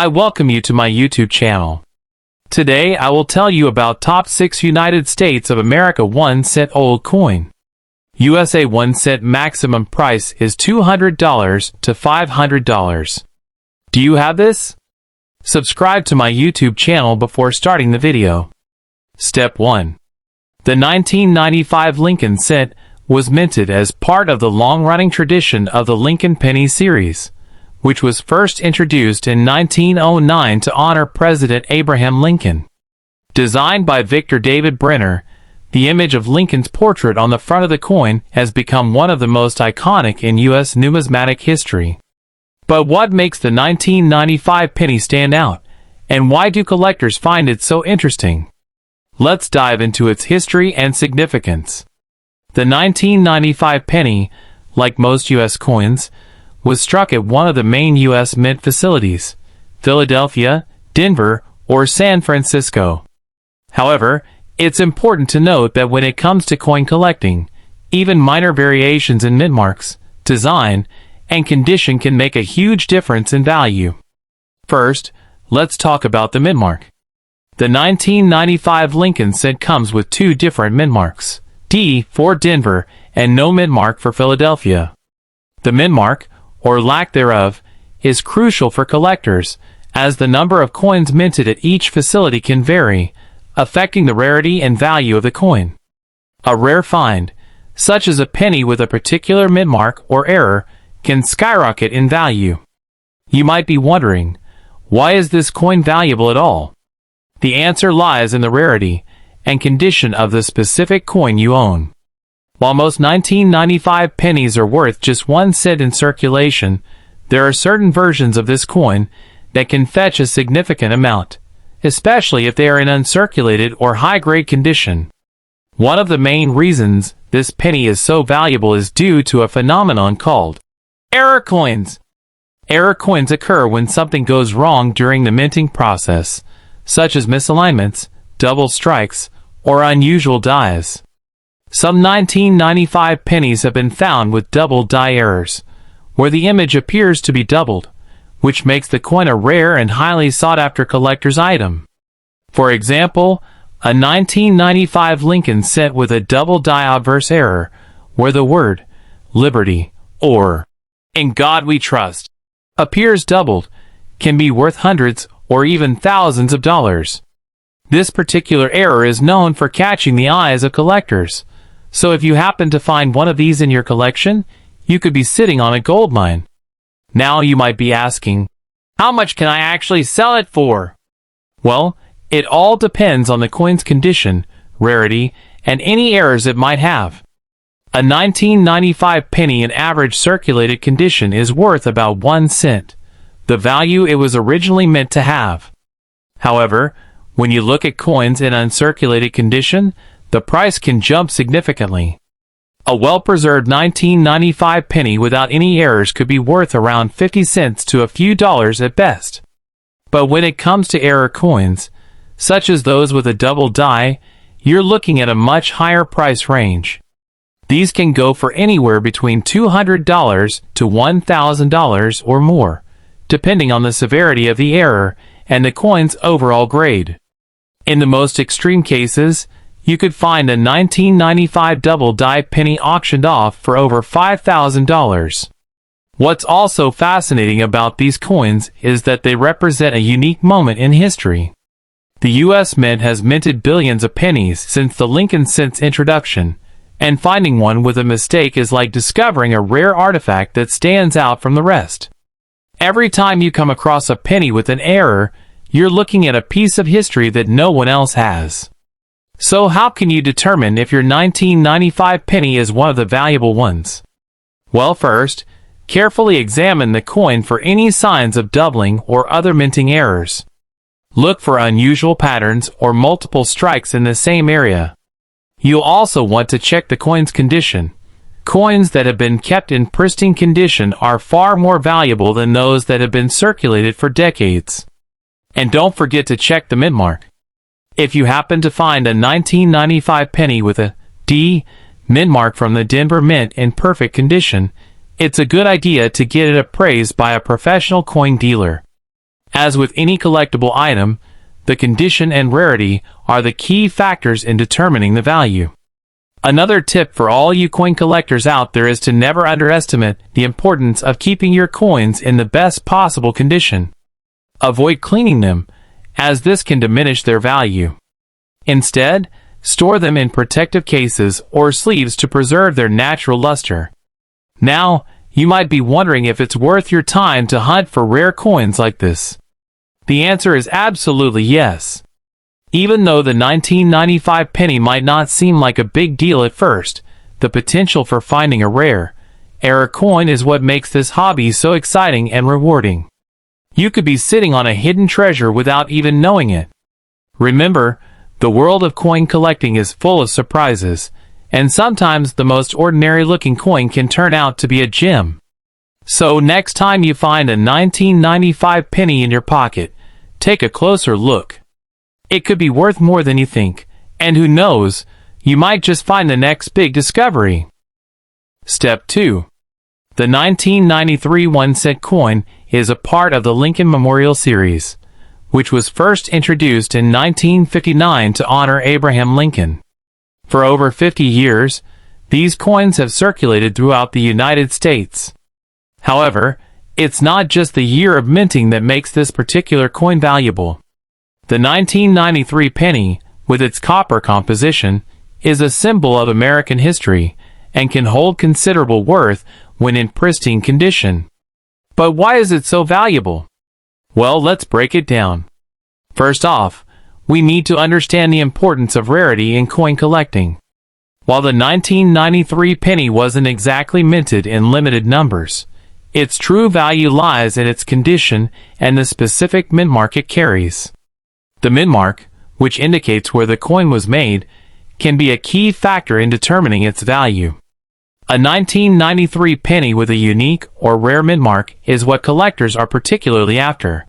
I welcome you to my YouTube channel. Today I will tell you about top 6 United States of America 1 cent old coin. USA 1 cent maximum price is $200 to $500. Do you have this? Subscribe to my YouTube channel before starting the video. Step 1. The 1995 Lincoln cent was minted as part of the long-running tradition of the Lincoln Penny series, which was first introduced in 1909 to honor President Abraham Lincoln. Designed by Victor David Brenner, the image of Lincoln's portrait on the front of the coin has become one of the most iconic in U.S. numismatic history. But what makes the 1995 penny stand out, and why do collectors find it so interesting? Let's dive into its history and significance. The 1995 penny, like most U.S. coins, was struck at one of the main U.S. mint facilities, Philadelphia, Denver, or San Francisco. However, it's important to note that when it comes to coin collecting, even minor variations in mint marks, design, and condition can make a huge difference in value. First, let's talk about the mint mark. The 1995 Lincoln cent comes with two different mint marks, D for Denver and no mint mark for Philadelphia. The mint mark, or lack thereof, is crucial for collectors, as the number of coins minted at each facility can vary, affecting the rarity and value of the coin. A rare find, such as a penny with a particular mint mark or error, can skyrocket in value. You might be wondering, why is this coin valuable at all? The answer lies in the rarity and condition of the specific coin you own. While most 1995 pennies are worth just 1 cent in circulation, there are certain versions of this coin that can fetch a significant amount, especially if they are in uncirculated or high-grade condition. One of the main reasons this penny is so valuable is due to a phenomenon called error coins. Error coins occur when something goes wrong during the minting process, such as misalignments, double strikes, or unusual dies. Some 1995 pennies have been found with double die errors, where the image appears to be doubled, which makes the coin a rare and highly sought-after collector's item. For example, a 1995 Lincoln cent with a double die obverse error, where the word Liberty or In God We Trust appears doubled, can be worth hundreds or even thousands of dollars. This particular error is known for catching the eyes of collectors, so if you happen to find one of these in your collection, you could be sitting on a gold mine. Now you might be asking, how much can I actually sell it for? Well, it all depends on the coin's condition, rarity, and any errors it might have. A 1995 penny in average circulated condition is worth about 1 cent, the value it was originally meant to have. However, when you look at coins in uncirculated condition, the price can jump significantly. A well-preserved 1995 penny without any errors could be worth around 50 cents to a few dollars at best. But when it comes to error coins, such as those with a double die, you're looking at a much higher price range. These can go for anywhere between $200 to $1,000 or more, depending on the severity of the error and the coin's overall grade. In the most extreme cases, you could find a 1995 double die penny auctioned off for over $5,000. What's also fascinating about these coins is that they represent a unique moment in history. The U.S. Mint has minted billions of pennies since the Lincoln cent's introduction, and finding one with a mistake is like discovering a rare artifact that stands out from the rest. Every time you come across a penny with an error, you're looking at a piece of history that no one else has. So how can you determine if your 1995 penny is one of the valuable ones? Well, first, carefully examine the coin for any signs of doubling or other minting errors. Look for unusual patterns or multiple strikes in the same area. You'll also want to check the coin's condition. Coins that have been kept in pristine condition are far more valuable than those that have been circulated for decades. And don't forget to check the mint mark. If you happen to find a 1995 penny with a D mint mark from the Denver Mint in perfect condition, it's a good idea to get it appraised by a professional coin dealer. As with any collectible item, the condition and rarity are the key factors in determining the value. Another tip for all you coin collectors out there is to never underestimate the importance of keeping your coins in the best possible condition. Avoid cleaning them, as this can diminish their value. Instead, store them in protective cases or sleeves to preserve their natural luster. Now, you might be wondering if it's worth your time to hunt for rare coins like this. The answer is absolutely yes. Even though the 1995 penny might not seem like a big deal at first, the potential for finding a rare coin is what makes this hobby so exciting and rewarding. You could be sitting on a hidden treasure without even knowing it. Remember, the world of coin collecting is full of surprises, and sometimes the most ordinary-looking coin can turn out to be a gem. So next time you find a 1995 penny in your pocket, take a closer look. It could be worth more than you think, and who knows, you might just find the next big discovery. Step 2. The 1993 1-cent coin is a part of the Lincoln Memorial Series, which was first introduced in 1959 to honor Abraham Lincoln. For over 50 years, these coins have circulated throughout the United States. However, it's not just the year of minting that makes this particular coin valuable. The 1993 penny, with its copper composition, is a symbol of American history and can hold considerable worth when in pristine condition. But why is it so valuable? Well, let's break it down. First off, we need to understand the importance of rarity in coin collecting. While the 1993 penny wasn't exactly minted in limited numbers, its true value lies in its condition and the specific mint mark it carries. The mint mark, which indicates where the coin was made, can be a key factor in determining its value. A 1993 penny with a unique or rare mint mark is what collectors are particularly after.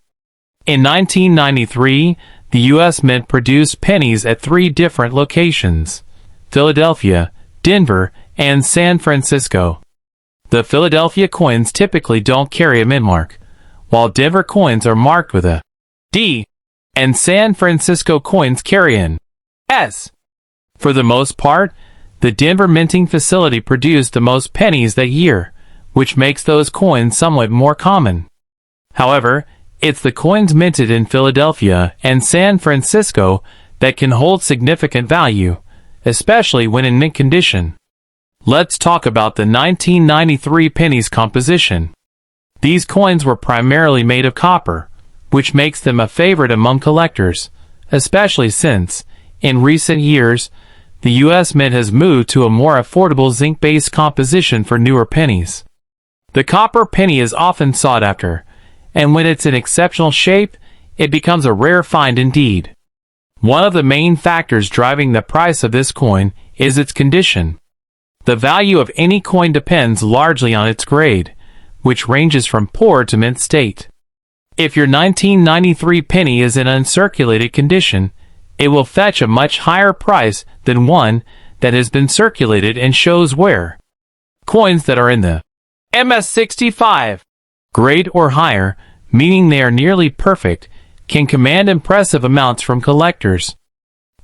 In 1993, the U.S. Mint produced pennies at 3 different locations: Philadelphia, Denver, and San Francisco. The Philadelphia coins typically don't carry a mint mark, while Denver coins are marked with a D, and San Francisco coins carry an S. For the most part, the Denver minting facility produced the most pennies that year, which makes those coins somewhat more common. However, it's the coins minted in Philadelphia and San Francisco that can hold significant value, especially when in mint condition. Let's talk about the 1993 penny's composition. These coins were primarily made of copper, which makes them a favorite among collectors, especially since, in recent years, the U.S. Mint has moved to a more affordable zinc-based composition for newer pennies. The copper penny is often sought after, and when it's in exceptional shape, it becomes a rare find indeed. One of the main factors driving the price of this coin is its condition. The value of any coin depends largely on its grade, which ranges from poor to mint state. If your 1993 penny is in uncirculated condition, it will fetch a much higher price than one that has been circulated and shows wear. Coins that are in the MS65 grade or higher, meaning they are nearly perfect, can command impressive amounts from collectors.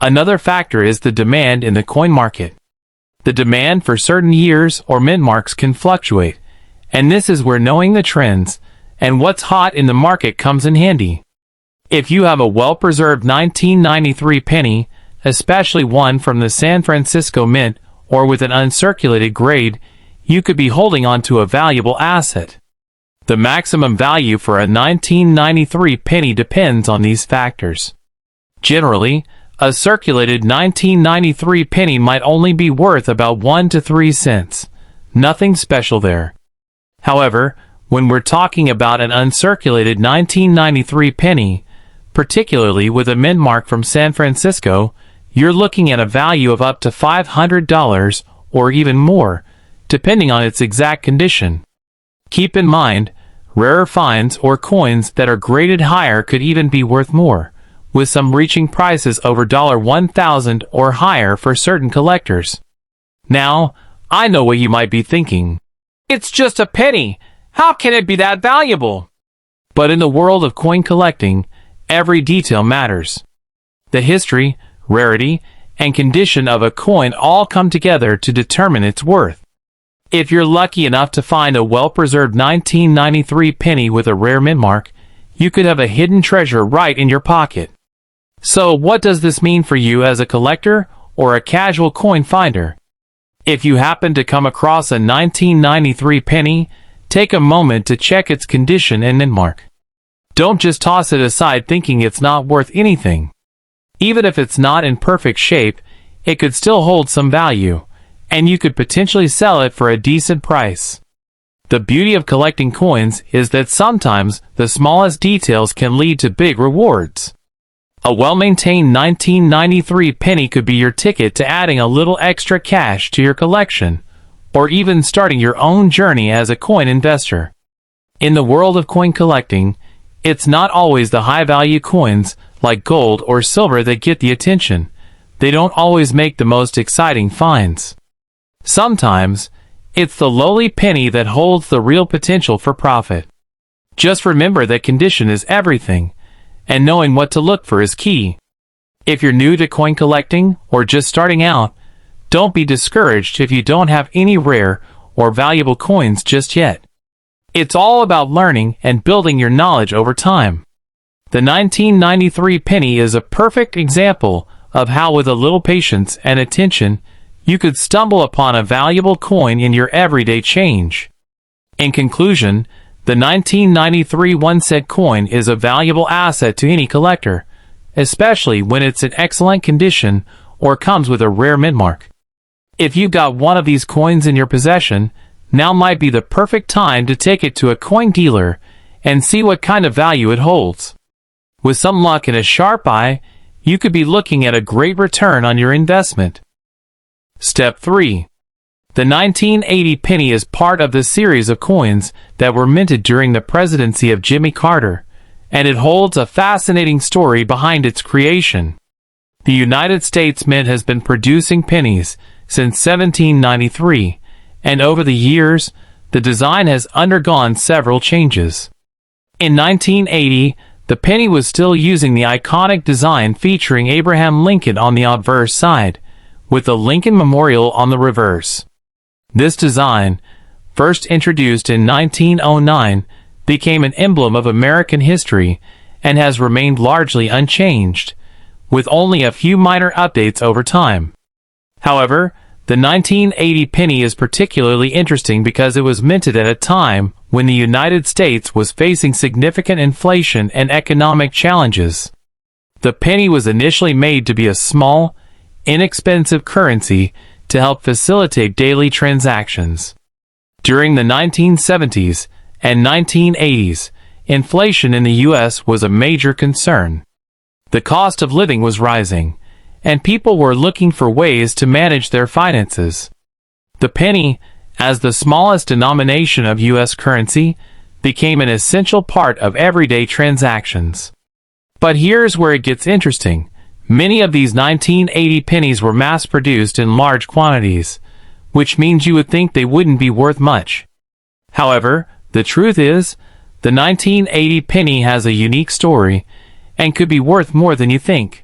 Another factor is the demand in the coin market. The demand for certain years or mint marks can fluctuate, and this is where knowing the trends and what's hot in the market comes in handy. If you have a well-preserved 1993 penny, especially one from the San Francisco Mint or with an uncirculated grade, you could be holding on to a valuable asset. The maximum value for a 1993 penny depends on these factors. Generally, a circulated 1993 penny might only be worth about 1 to 3 cents. Nothing special there. However, when we're talking about an uncirculated 1993 penny, particularly with a mint mark from San Francisco, you're looking at a value of up to $500 or even more, depending on its exact condition. Keep in mind, rarer finds or coins that are graded higher could even be worth more, with some reaching prices over $1,000 or higher for certain collectors. Now, I know what you might be thinking. It's just a penny. How can it be that valuable? But in the world of coin collecting, every detail matters. The history, rarity, and condition of a coin all come together to determine its worth. If you're lucky enough to find a well-preserved 1993 penny with a rare mint mark, you could have a hidden treasure right in your pocket. So what does this mean for you as a collector or a casual coin finder? If you happen to come across a 1993 penny, take a moment to check its condition and mint mark. Don't just toss it aside thinking it's not worth anything. Even if it's not in perfect shape, it could still hold some value, and you could potentially sell it for a decent price. The beauty of collecting coins is that sometimes the smallest details can lead to big rewards. A well-maintained 1993 penny could be your ticket to adding a little extra cash to your collection, or even starting your own journey as a coin investor. In the world of coin collecting, it's not always the high-value coins like gold or silver that get the attention. They don't always make the most exciting finds. Sometimes, it's the lowly penny that holds the real potential for profit. Just remember that condition is everything, and knowing what to look for is key. If you're new to coin collecting or just starting out, don't be discouraged if you don't have any rare or valuable coins just yet. It's all about learning and building your knowledge over time. The 1993 penny is a perfect example of how with a little patience and attention, you could stumble upon a valuable coin in your everyday change. In conclusion, the 1993 1-cent coin is a valuable asset to any collector, especially when it's in excellent condition or comes with a rare mint mark. If you've got one of these coins in your possession, now might be the perfect time to take it to a coin dealer and see what kind of value it holds. With some luck and a sharp eye, you could be looking at a great return on your investment. Step 3. The 1980 penny is part of the series of coins that were minted during the presidency of Jimmy Carter, and it holds a fascinating story behind its creation. The United States Mint has been producing pennies since 1793, and over the years, the design has undergone several changes. In 1980, the penny was still using the iconic design featuring Abraham Lincoln on the obverse side, with the Lincoln Memorial on the reverse. This design, first introduced in 1909, became an emblem of American history and has remained largely unchanged, with only a few minor updates over time. However, the 1980 penny is particularly interesting because it was minted at a time when the United States was facing significant inflation and economic challenges. The penny was initially made to be a small, inexpensive currency to help facilitate daily transactions. During the 1970s and 1980s, inflation in the U.S. was a major concern. The cost of living was rising, and people were looking for ways to manage their finances. The penny, as the smallest denomination of U.S. currency, became an essential part of everyday transactions. But here's where it gets interesting. Many of these 1980 pennies were mass-produced in large quantities, which means you would think they wouldn't be worth much. However, the truth is, the 1980 penny has a unique story and could be worth more than you think.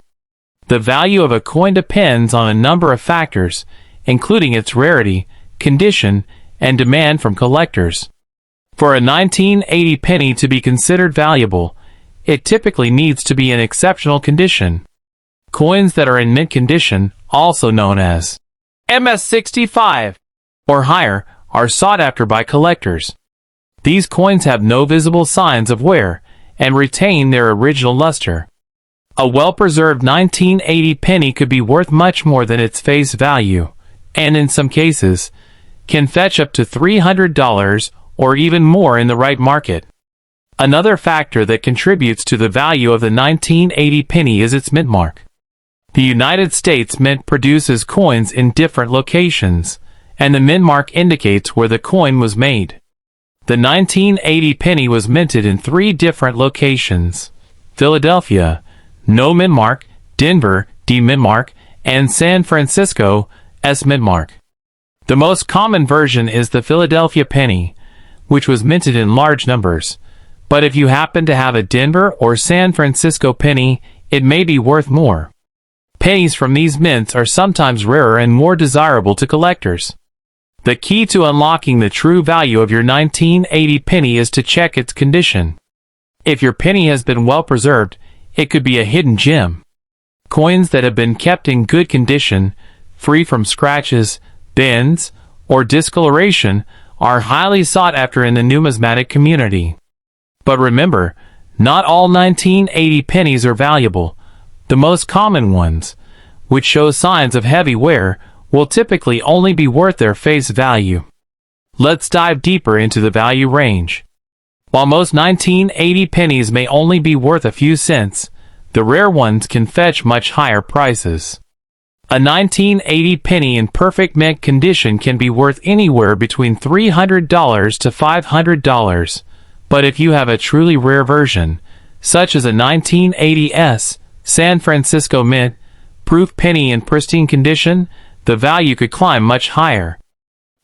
The value of a coin depends on a number of factors, including its rarity, condition, and demand from collectors. For a 1980 penny to be considered valuable, it typically needs to be in exceptional condition. Coins that are in mint condition, also known as MS65 or higher, are sought after by collectors. These coins have no visible signs of wear and retain their original luster. A well-preserved 1980 penny could be worth much more than its face value, and in some cases, can fetch up to $300 or even more in the right market. Another factor that contributes to the value of the 1980 penny is its mint mark. The United States Mint produces coins in different locations, and the mint mark indicates where the coin was made. The 1980 penny was minted in 3 different locations: Philadelphia, no mint mark; Denver, D mint mark; and San Francisco, S mint mark. The most common version is the Philadelphia penny, which was minted in large numbers, But if you happen to have a Denver or San Francisco penny, it may be worth more. Pennies from these mints are sometimes rarer and more desirable to collectors. The key to unlocking the true value of your 1980 penny is to check its condition. If your penny has been well preserved, it could be a hidden gem. Coins that have been kept in good condition, free from scratches, bends, or discoloration, are highly sought after in the numismatic community. But remember, not all 1980 pennies are valuable. The most common ones, which show signs of heavy wear, will typically only be worth their face value. Let's dive deeper into the value range. While most 1980 pennies may only be worth a few cents, the rare ones can fetch much higher prices. A 1980 penny in perfect mint condition can be worth anywhere between $300 to $500, but if you have a truly rare version, such as a 1980s San Francisco Mint proof penny in pristine condition, the value could climb much higher.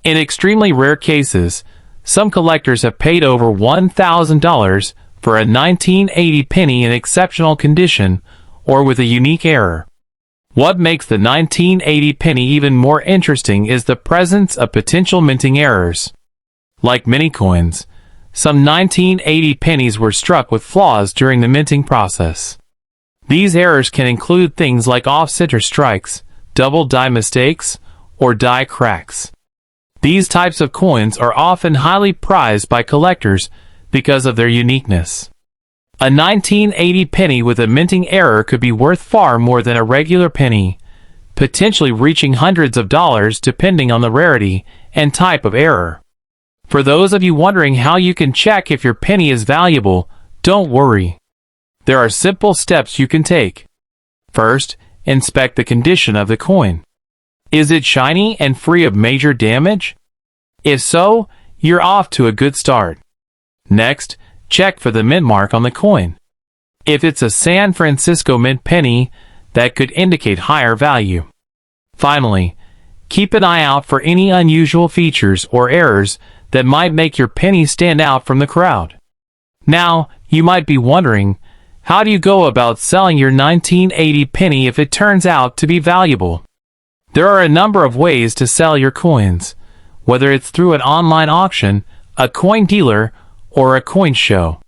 In extremely rare cases, some collectors have paid over $1,000 for a 1980 penny in exceptional condition or with a unique error. What makes the 1980 penny even more interesting is the presence of potential minting errors. Like many coins, some 1980 pennies were struck with flaws during the minting process. These errors can include things like off-center strikes, double die mistakes, or die cracks. These types of coins are often highly prized by collectors because of their uniqueness. A 1980 penny with a minting error could be worth far more than a regular penny, potentially reaching hundreds of dollars depending on the rarity and type of error. For those of you wondering how you can check if your penny is valuable, don't worry. There are simple steps you can take. First, inspect the condition of the coin. Is it shiny and free of major damage? If so, you're off to a good start. Next, check for the mint mark on the coin. If it's a San Francisco Mint penny, that could indicate higher value. Finally, keep an eye out for any unusual features or errors that might make your penny stand out from the crowd. Now, you might be wondering, how do you go about selling your 1980 penny if it turns out to be valuable? There are a number of ways to sell your coins, whether it's through an online auction, a coin dealer, or a coin show.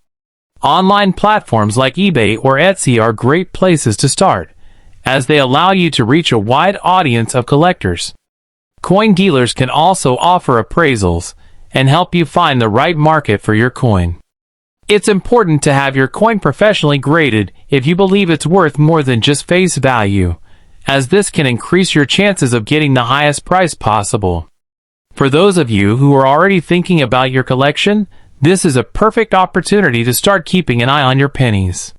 Online platforms like eBay or Etsy are great places to start, as they allow you to reach a wide audience of collectors. Coin dealers can also offer appraisals and help you find the right market for your coin. It's important to have your coin professionally graded if you believe it's worth more than just face value, as this can increase your chances of getting the highest price possible. For those of you who are already thinking about your collection, this is a perfect opportunity to start keeping an eye on your pennies.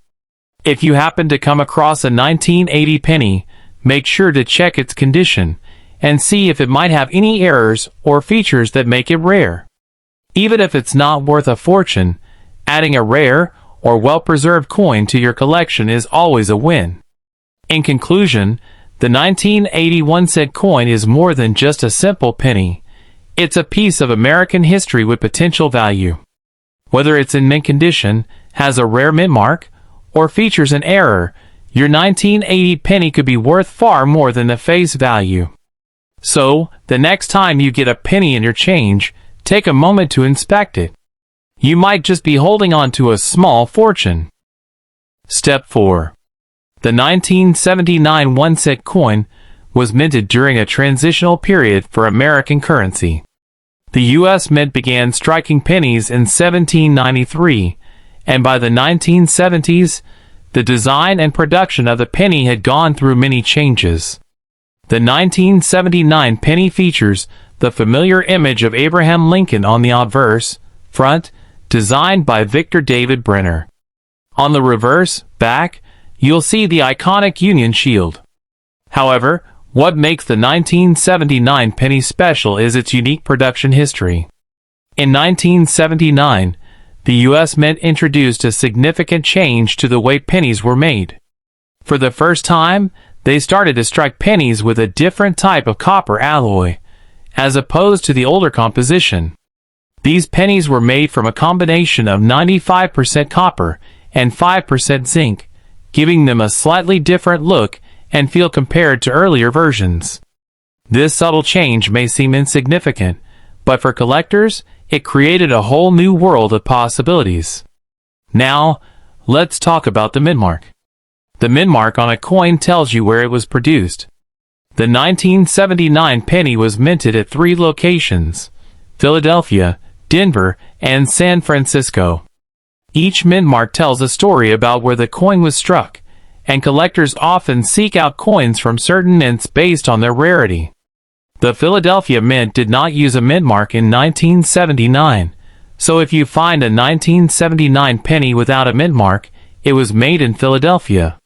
If you happen to come across a 1980 penny, make sure to check its condition and see if it might have any errors or features that make it rare. Even if it's not worth a fortune, adding a rare or well-preserved coin to your collection is always a win. In conclusion, the 1981 cent coin is more than just a simple penny. It's a piece of American history with potential value. Whether it's in mint condition, has a rare mint mark, or features an error, your 1980 penny could be worth far more than the face value. So, the next time you get a penny in your change, take a moment to inspect it. You might just be holding on to a small fortune. Step 4. The 1979 1-cent coin was minted during a transitional period for American currency. The U.S. Mint began striking pennies in 1793, and by the 1970s, the design and production of the penny had gone through many changes. The 1979 penny features the familiar image of Abraham Lincoln on the obverse front, designed by Victor David Brenner. On the reverse back, you'll see the iconic Union shield. However, what makes the 1979 penny special is its unique production history. In 1979, the U.S. Mint introduced a significant change to the way pennies were made. For the first time, they started to strike pennies with a different type of copper alloy, as opposed to the older composition. These pennies were made from a combination of 95% copper and 5% zinc, giving them a slightly different look and feel compared to earlier versions. This subtle change may seem insignificant, but for collectors, it created a whole new world of possibilities. Now, let's talk about the mint mark. The mint mark on a coin tells you where it was produced. The 1979 penny was minted at 3 locations: Philadelphia, Denver, and San Francisco. Each mint mark tells a story about where the coin was struck, and collectors often seek out coins from certain mints based on their rarity. The Philadelphia Mint did not use a mint mark in 1979, so if you find a 1979 penny without a mint mark, it was made in Philadelphia.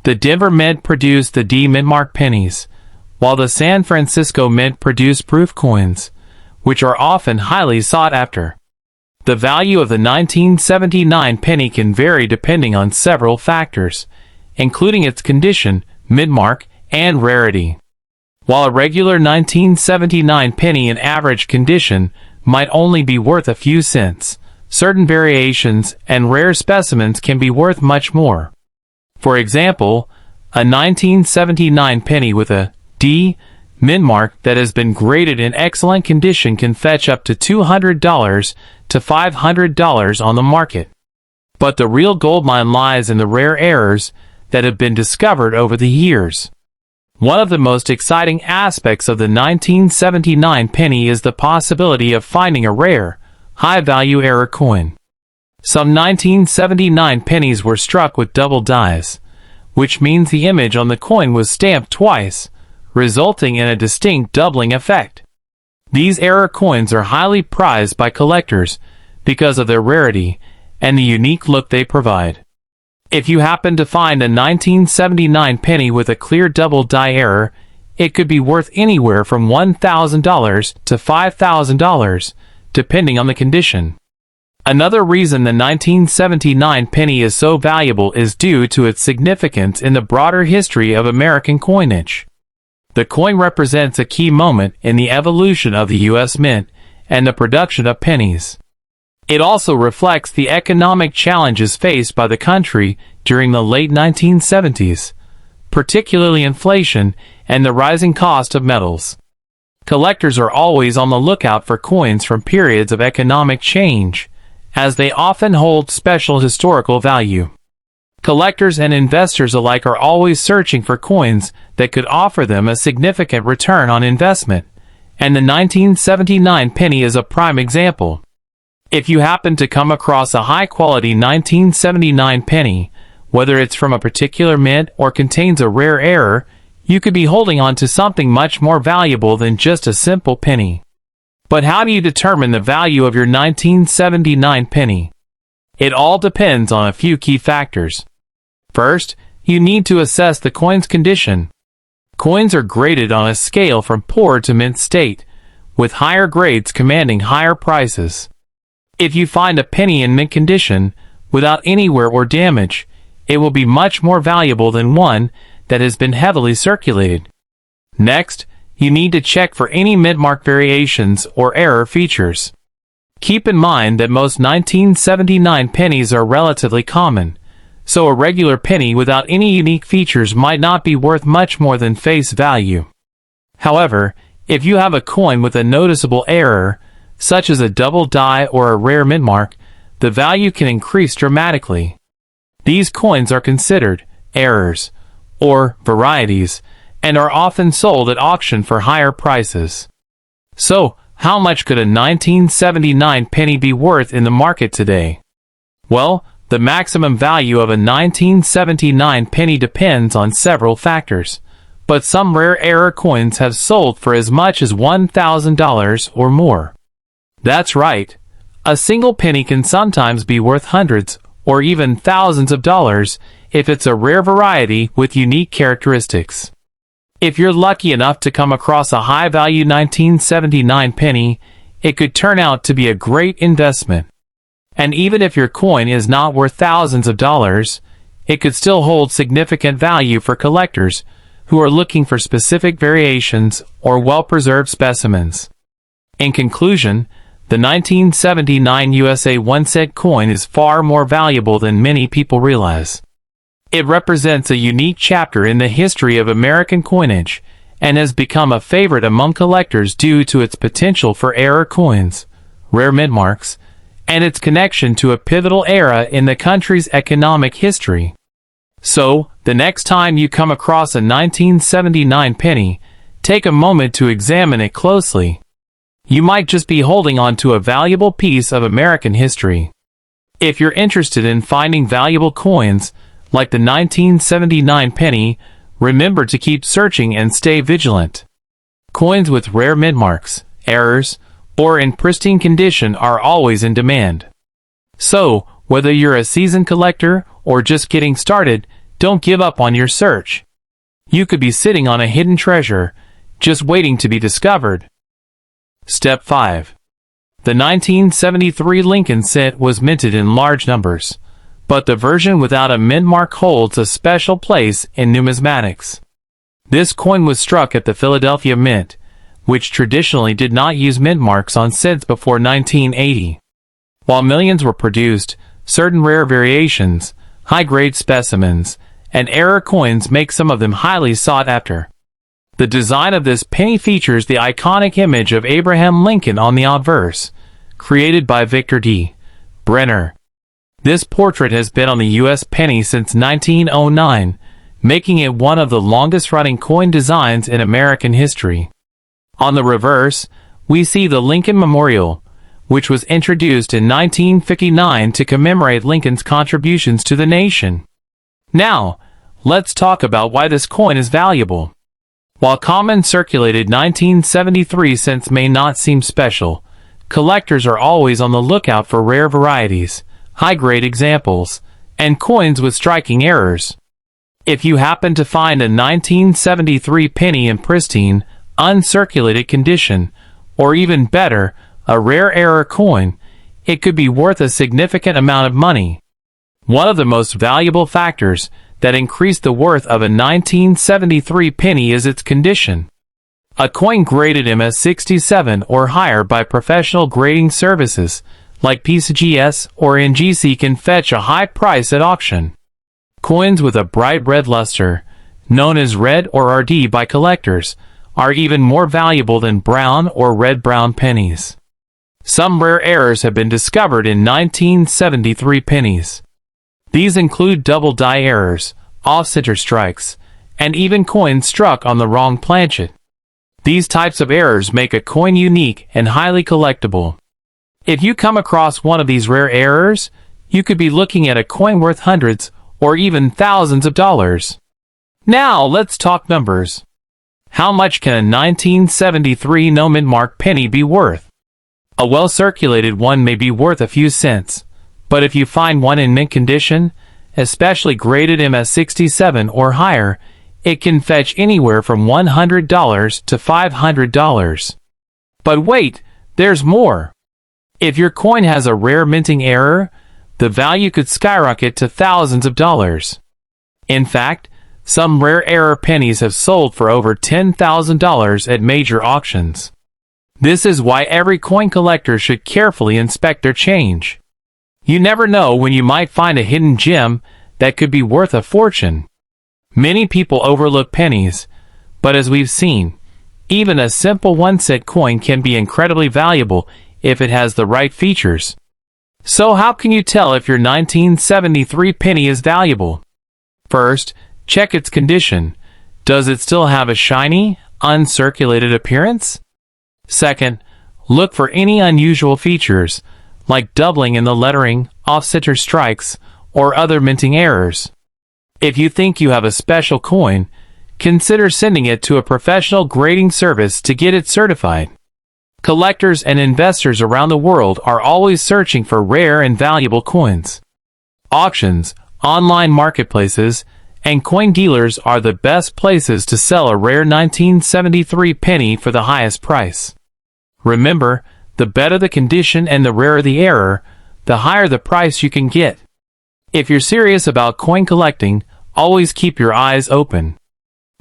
The Denver Mint produced the D mint mark pennies, while the San Francisco Mint produced proof coins, which are often highly sought after. The value of the 1979 penny can vary depending on several factors, including its condition, mint mark, and rarity. While a regular 1979 penny in average condition might only be worth a few cents, certain variations and rare specimens can be worth much more. For example, a 1979 penny with a D mint mark that has been graded in excellent condition can fetch up to $200 to $500 on the market. But the real goldmine lies in the rare errors that have been discovered over the years. One of the most exciting aspects of the 1979 penny is the possibility of finding a rare, high-value error coin. Some 1979 pennies were struck with double dies, which means the image on the coin was stamped twice, resulting in a distinct doubling effect. These error coins are highly prized by collectors because of their rarity and the unique look they provide. If you happen to find a 1979 penny with a clear double die error, it could be worth anywhere from $1,000 to $5,000, depending on the condition. Another reason the 1979 penny is so valuable is due to its significance in the broader history of American coinage. The coin represents a key moment in the evolution of the U.S. Mint and the production of pennies. It also reflects the economic challenges faced by the country during the late 1970s, particularly inflation and the rising cost of metals. Collectors are always on the lookout for coins from periods of economic change, as they often hold special historical value. Collectors and investors alike are always searching for coins that could offer them a significant return on investment, and the 1979 penny is a prime example. If you happen to come across a high-quality 1979 penny, whether it's from a particular mint or contains a rare error, you could be holding on to something much more valuable than just a simple penny. But how do you determine the value of your 1979 penny? It all depends on a few key factors. First, you need to assess the coin's condition. Coins are graded on a scale from poor to mint state, with higher grades commanding higher prices. If you find a penny in mint condition, without any wear or damage, it will be much more valuable than one that has been heavily circulated. Next, you need to check for any mint mark variations or error features. Keep in mind that most 1979 pennies are relatively common, so a regular penny without any unique features might not be worth much more than face value. However, if you have a coin with a noticeable error, such as a double die or a rare mint mark, the value can increase dramatically. These coins are considered errors, or varieties, and are often sold at auction for higher prices. So, how much could a 1979 penny be worth in the market today? Well, the maximum value of a 1979 penny depends on several factors, but some rare error coins have sold for as much as $1,000 or more. That's right. A single penny can sometimes be worth hundreds or even thousands of dollars if it's a rare variety with unique characteristics. If you're lucky enough to come across a high-value 1979 penny, it could turn out to be a great investment. And even if your coin is not worth thousands of dollars, it could still hold significant value for collectors who are looking for specific variations or well-preserved specimens. In conclusion, The 1979 USA 1 cent coin is far more valuable than many people realize. It represents a unique chapter in the history of American coinage, and has become a favorite among collectors due to its potential for error coins, rare mint marks, and its connection to a pivotal era in the country's economic history. So, the next time you come across a 1979 penny, take a moment to examine it closely. You might just be holding on to a valuable piece of American history. If you're interested in finding valuable coins, like the 1979 penny, remember to keep searching and stay vigilant. Coins with rare mint marks, errors, or in pristine condition are always in demand. So, whether you're a seasoned collector or just getting started, don't give up on your search. You could be sitting on a hidden treasure, just waiting to be discovered. Step 5. The 1973 Lincoln cent was minted in large numbers, but the version without a mint mark holds a special place in numismatics. This coin was struck at the Philadelphia Mint, which traditionally did not use mint marks on cents before 1980. While millions were produced, certain rare variations, high-grade specimens, and error coins make some of them highly sought after. The design of this penny features the iconic image of Abraham Lincoln on the obverse, created by Victor D. Brenner. This portrait has been on the U.S. penny since 1909, making it one of the longest-running coin designs in American history. On the reverse, we see the Lincoln Memorial, which was introduced in 1959 to commemorate Lincoln's contributions to the nation. Now, let's talk about why this coin is valuable. While common circulated 1973 cents may not seem special, collectors are always on the lookout for rare varieties, high-grade examples, and coins with striking errors. If you happen to find a 1973 penny in pristine, uncirculated condition, or even better, a rare error coin, it could be worth a significant amount of money. One of the most valuable factors that increase the worth of a 1973 penny is its condition. A coin graded MS67 or higher by professional grading services, like PCGS or NGC, can fetch a high price at auction. Coins with a bright red luster, known as red or RD by collectors, are even more valuable than brown or red-brown pennies. Some rare errors have been discovered in 1973 pennies. These include double die errors, off-center strikes, and even coins struck on the wrong planchet. These types of errors make a coin unique and highly collectible. If you come across one of these rare errors, you could be looking at a coin worth hundreds or even thousands of dollars. Now let's talk numbers. How much can a 1973 no mint mark penny be worth? A well-circulated one may be worth a few cents, but if you find one in mint condition, especially graded MS67 or higher, it can fetch anywhere from $100 to $500. But wait, there's more. If your coin has a rare minting error, the value could skyrocket to thousands of dollars. In fact, some rare error pennies have sold for over $10,000 at major auctions. This is why every coin collector should carefully inspect their change. You never know when you might find a hidden gem that could be worth a fortune. Many people overlook pennies, but as we've seen, even a simple 1 cent coin can be incredibly valuable if it has the right features. So how can you tell if your 1973 penny is valuable? First, check its condition. Does it still have a shiny, uncirculated appearance? Second, look for any unusual features, like doubling in the lettering, off-center strikes, or other minting errors. If you think you have a special coin, consider sending it to a professional grading service to get it certified. Collectors and investors around the world are always searching for rare and valuable coins. Auctions, online marketplaces, and coin dealers are the best places to sell a rare 1973 penny for the highest price. Remember, the better the condition and the rarer the error, the higher the price you can get. If you're serious about coin collecting, always keep your eyes open.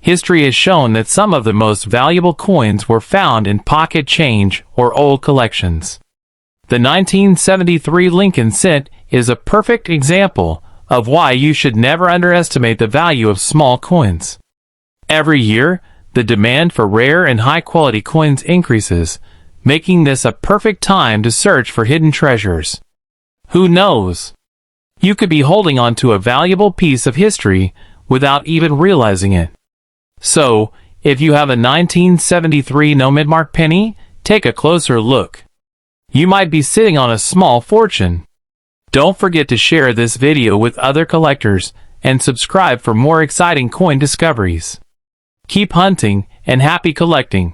History has shown that some of the most valuable coins were found in pocket change or old collections. The 1973 Lincoln cent is a perfect example of why you should never underestimate the value of small coins. Every year, the demand for rare and high-quality coins increases, making this a perfect time to search for hidden treasures. Who knows? You could be holding on to a valuable piece of history without even realizing it. So, if you have a 1973 no mid-mark penny, take a closer look. You might be sitting on a small fortune. Don't forget to share this video with other collectors and subscribe for more exciting coin discoveries. Keep hunting and happy collecting.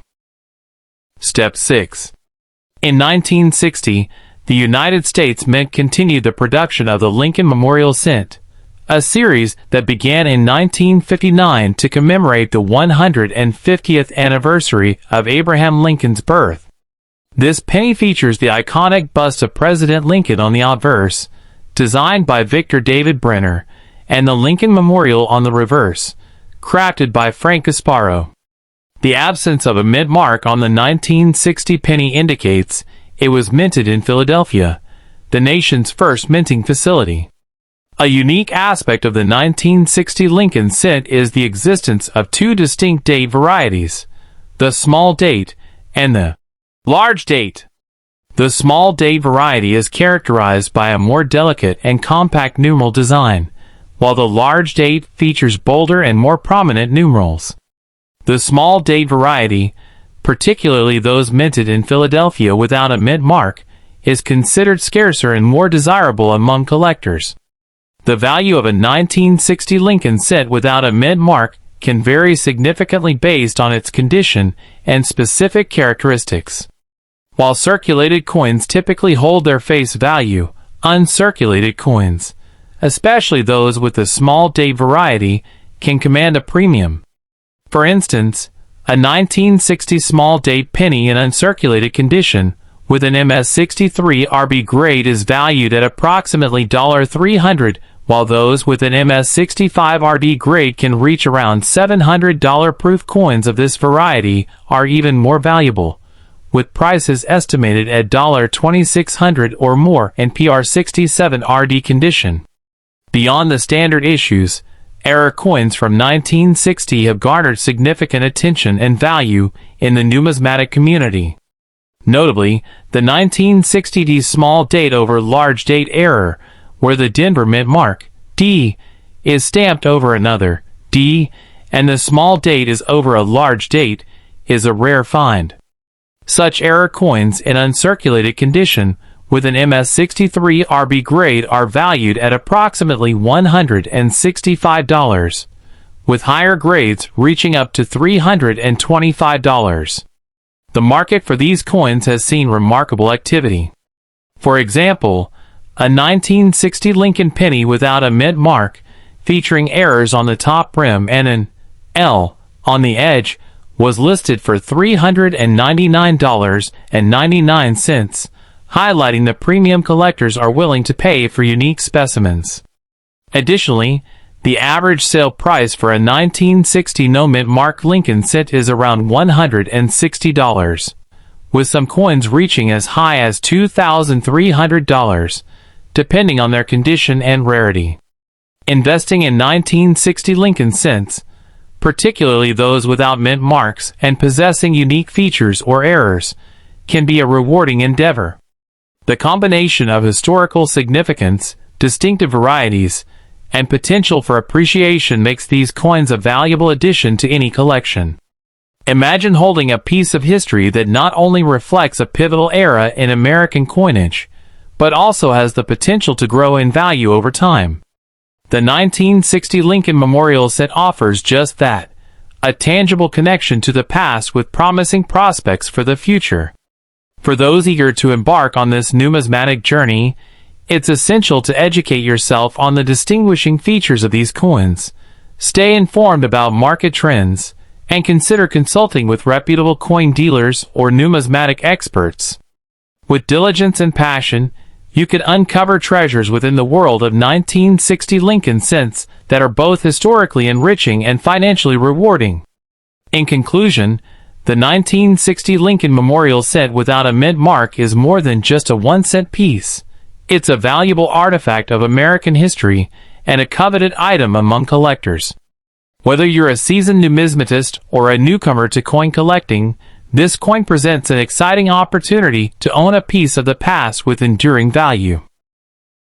Step 6. In 1960, the United States Mint continued the production of the Lincoln Memorial Cent, a series that began in 1959 to commemorate the 150th anniversary of Abraham Lincoln's birth. This penny features the iconic bust of President Lincoln on the obverse, designed by Victor David Brenner, and the Lincoln Memorial on the reverse, crafted by Frank Gasparo. The absence of a mint mark on the 1960 penny indicates it was minted in Philadelphia, the nation's first minting facility. A unique aspect of the 1960 Lincoln cent is the existence of two distinct date varieties, the small date and the large date. The small date variety is characterized by a more delicate and compact numeral design, while the large date features bolder and more prominent numerals. The small date variety, particularly those minted in Philadelphia without a mint mark, is considered scarcer and more desirable among collectors. The value of a 1960 Lincoln cent without a mint mark can vary significantly based on its condition and specific characteristics. While circulated coins typically hold their face value, uncirculated coins, especially those with the small date variety, can command a premium. For instance, a 1960 small date penny in uncirculated condition with an MS63 RB grade is valued at approximately $300, while those with an MS65 RD grade can reach around $700. Proof coins of this variety are even more valuable, with prices estimated at $2,600 or more in PR67 RD condition. Beyond the standard issues, error coins from 1960 have garnered significant attention and value in the numismatic community. Notably, the 1960 small date over large date error, where the Denver mint mark, D, is stamped over another, D, and the small date is over a large date, is a rare find. Such error coins in uncirculated condition with an MS63 RB grade are valued at approximately $165, with higher grades reaching up to $325. The market for these coins has seen remarkable activity. For example, a 1960 Lincoln penny without a mint mark, featuring errors on the top rim and an L on the edge, was listed for $399.99, highlighting the premium collectors are willing to pay for unique specimens. Additionally, the average sale price for a 1960 no mint mark Lincoln cent is around $160, with some coins reaching as high as $2,300, depending on their condition and rarity. Investing in 1960 Lincoln cents, particularly those without mint marks and possessing unique features or errors, can be a rewarding endeavor. The combination of historical significance, distinctive varieties, and potential for appreciation makes these coins a valuable addition to any collection. Imagine holding a piece of history that not only reflects a pivotal era in American coinage, but also has the potential to grow in value over time. The 1960 Lincoln Memorial Cent offers just that, a tangible connection to the past with promising prospects for the future. For those eager to embark on this numismatic journey, it's essential to educate yourself on the distinguishing features of these coins, stay informed about market trends, and consider consulting with reputable coin dealers or numismatic experts. With diligence and passion, you could uncover treasures within the world of 1960 Lincoln cents that are both historically enriching and financially rewarding. In conclusion, The 1960 Lincoln Memorial cent without a mint mark is more than just a 1-cent piece. It's a valuable artifact of American history and a coveted item among collectors. Whether you're a seasoned numismatist or a newcomer to coin collecting, this coin presents an exciting opportunity to own a piece of the past with enduring value.